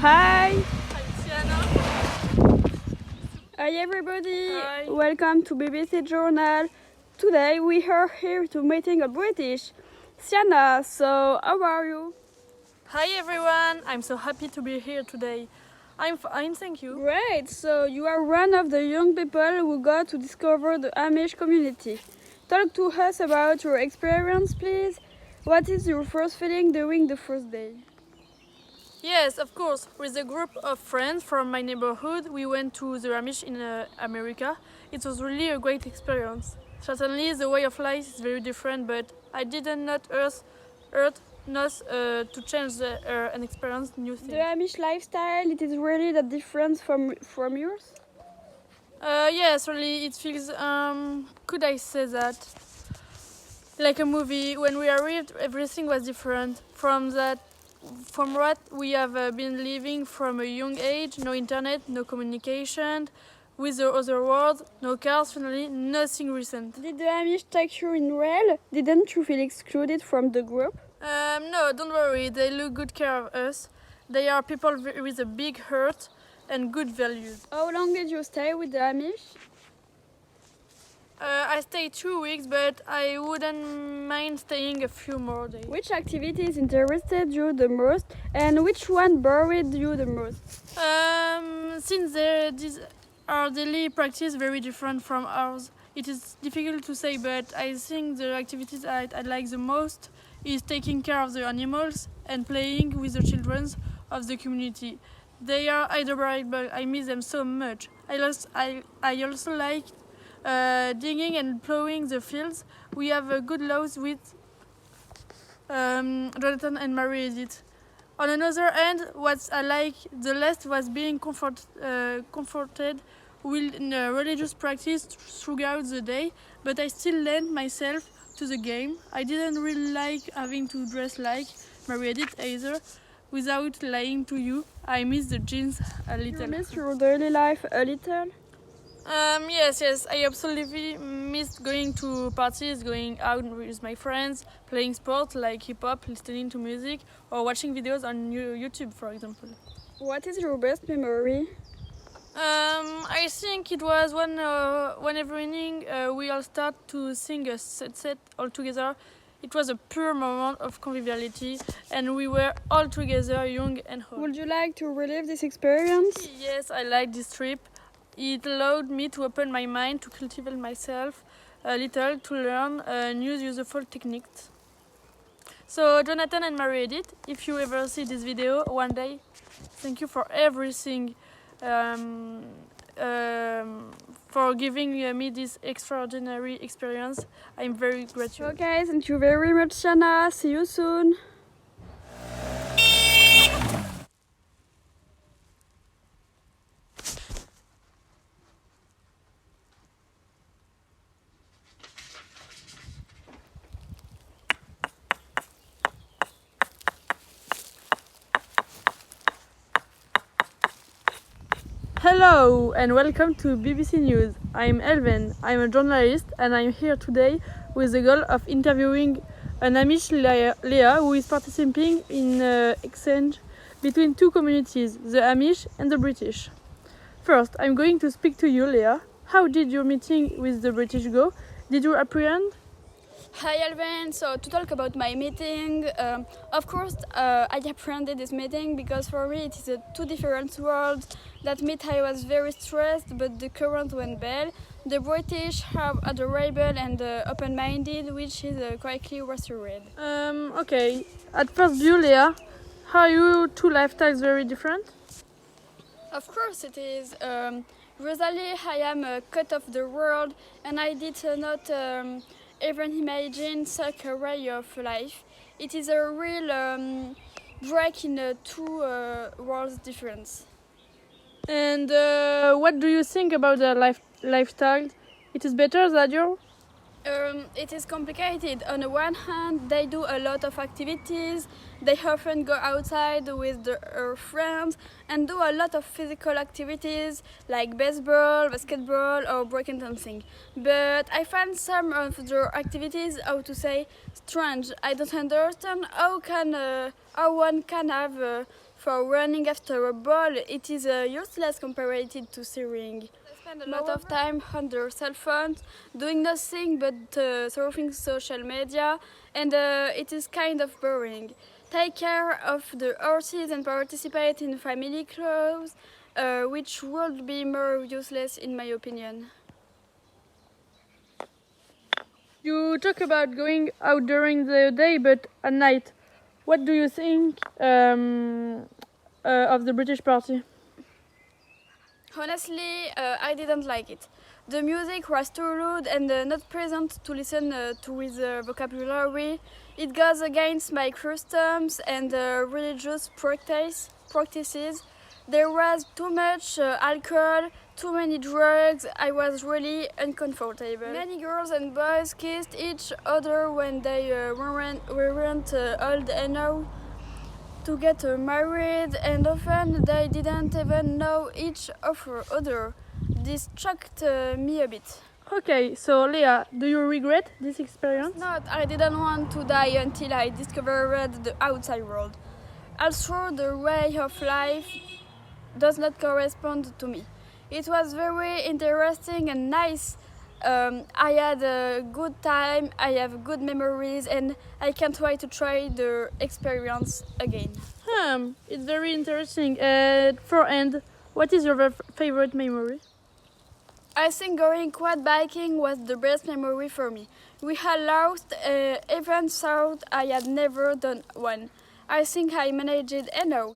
Hi! Hi, Tiana. Hi everybody! Hi. Welcome to BBC Journal. Today we are here to meeting a British. Sienna, so how are you? Hi everyone, I'm so happy to be here today. I'm fine, thank you. Great, so you are one of the young people who got to discover the Amish community. Talk to us about your experience, please. What is your first feeling during the first day? Yes, of course, with a group of friends from my neighborhood, we went to the Amish in America. It was really a great experience. Certainly, the way of life is very different, but I didn't not earth not to change and experience new The things. Amish lifestyle, it is really that different from yours? Yes, really, it feels, could I say that? Like a movie. When we arrived, everything was different. From what we have been living from a young age, no internet, no communication with the other world, no cars, finally, nothing recent. Did the Amish take you in well? Didn't you feel excluded from the group? No, don't worry, they look good care of us. They are people with a big heart and good values. How long did you stay with the Amish? I stayed 2 weeks, but I wouldn't mind staying a few more days. Which activities interested you the most and which one bored you the most? Since these are daily practice very different from ours, it is difficult to say, but I think the activities I like the most is taking care of the animals and playing with the children of the community. They are adorable. I miss them so much. I also like digging and plowing the fields. We have a good laws with Jonathan and Mary Edith. On another hand, what I like the least was being comforted with religious practice throughout the day, but I still lent myself to the game. I didn't really like having to dress like Mary Edith either. Without lying to you, I miss the jeans a little. You miss your daily life a little? Yes, I absolutely missed going to parties, going out with my friends, playing sports like hip hop, listening to music, or watching videos on YouTube, for example. What is your best memory? I think it was when every evening we all start to sing a set all together. It was a pure moment of conviviality, and we were all together, young and old. Would you like to relive this experience? Yes, I liked this trip. It allowed me to open my mind, to cultivate myself a little, to learn new useful techniques. So, Jonathan and Mary Edith, if you ever see this video one day, thank you for everything, for giving me this extraordinary experience. I'm very grateful. Okay, thank you very much, Shanna. See you soon. Hello and welcome to BBC News. I'm Elven, I'm a journalist and I'm here today with the goal of interviewing an Amish Leah who is participating in an exchange between two communities, the Amish and the British. First, I'm going to speak to you, Leah. How did your meeting with the British go? Did you apprehend? Hi Alvin, so to talk about my meeting, of course I apprehended this meeting because for me it is two different worlds. That meet I was very stressed, but the current went well. The British are adorable and open-minded, which is quietly restored. Okay. At first view, Leah, are you two lifestyles very different? Of course it is. Usually I am a cut of the world and I did not even imagine such a way of life. It is a real break in two worlds difference. And what do you think about their lifestyle? It is better than yours? It is complicated. On the one hand, they do a lot of activities. They often go outside with their friends and do a lot of physical activities like baseball, basketball, or breakdancing. But I find some of their activities, strange. I don't understand how one can have for running after a ball, it is useless compared to sewing. I spend a lot of time on their cell phones, doing nothing but surfing social media, and it is kind of boring. Take care of the horses and participate in family clubs, which would be more useless in my opinion. You talk about going out during the day, but at night. What do you think of the British Party? Honestly, I didn't like it. The music was too loud and not present to listen to with vocabulary. It goes against my customs and religious practices. There was too much alcohol, too many drugs. I was really uncomfortable. Many girls and boys kissed each other when they weren't old enough to get married, and often they didn't even know each other. This shocked me a bit. Okay, so Leah, do you regret this experience? Not, I didn't want to die until I discovered the outside world. Also, the way of life does not correspond to me. It was very interesting and nice. I had a good time, I have good memories, and I can't wait to try the experience again. It's very interesting. For end, what is your favorite memory? I think going quad biking was the best memory for me. We had lost, even thought I had never done one. I think I managed it enough.